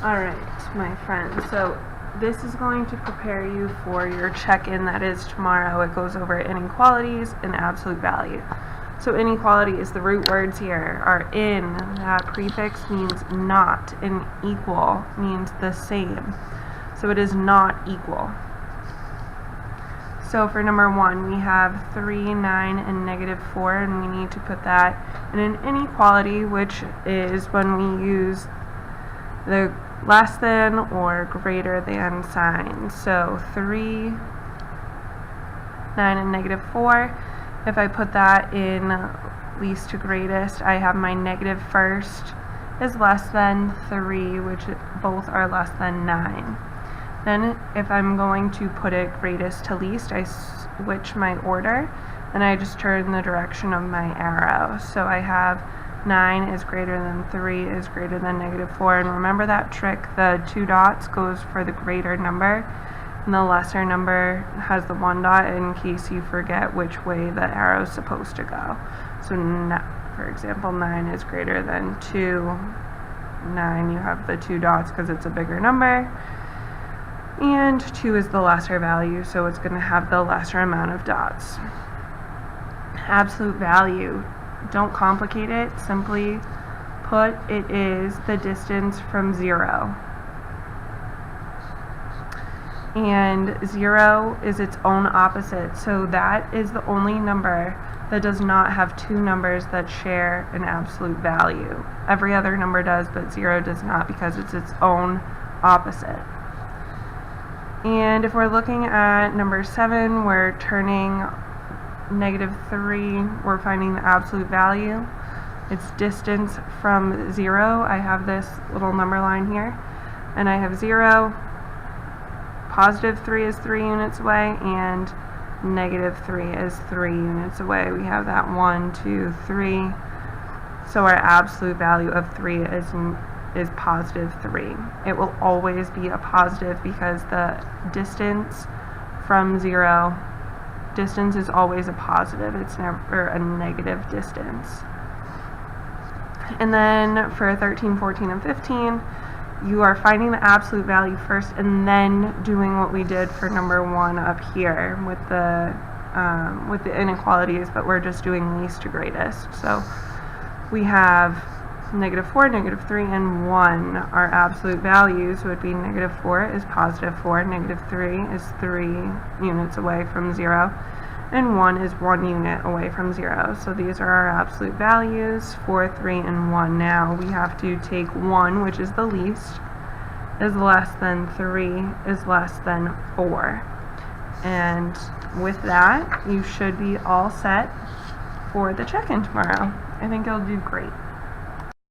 Alright, my friend, so this is going to prepare you for your check-in that is tomorrow. It goes over inequalities and absolute value. So inequalities, the root words here are in, that prefix means not, and equal means the same. So it is not equal. So for number 1, we have 3, 9, and -4, and we need to put that in an inequality, which is when we use the less than or greater than signs. So 3, 9, and -4. If I put that in least to greatest, I have my negative first is less than 3, which both are less than 9. Then if I'm going to put it greatest to least, I switch my order and I just turn the direction of my arrow. So I have 9 is greater than 3 is greater than -4. And remember that trick, the 2 dots goes for the greater number and the lesser number has the 1 dot in case you forget which way the arrow is supposed to go. So for example, 9 is greater than 2. 9, you have the 2 dots because it's a bigger number. And 2 is the lesser value, so it's going to have the lesser amount of dots. Absolute value. Don't complicate it. Simply put, it is the distance from 0. And 0 is its own opposite, so that is the only number that does not have 2 numbers that share an absolute value. Every other number does, but 0 does not because it's its own opposite. And if we're looking at number 7, we're turning -3, we're finding the absolute value. It's distance from 0. I have this little number line here, and I have 0, +3 is 3 units away, and -3 is 3 units away. We have that 1, 2, 3. So our absolute value of 3 is +3. It will always be a positive because the distance from 0, distance is always a positive. It's never a negative distance. And then for 13, 14, and 15, you are finding the absolute value first and then doing what we did for number 1 up here with the inequalities, but we're just doing least to greatest. So we have -4, -3, and 1 are absolute values. So it would be -4 is +4, -3 is 3 units away from 0, and 1 is 1 unit away from 0. So these are our absolute values for 3 and 1. Now we have to take 1, which is the least, is less than 3, is less than 4. And with that, you should be all set for the check-in tomorrow. I think you'll do great.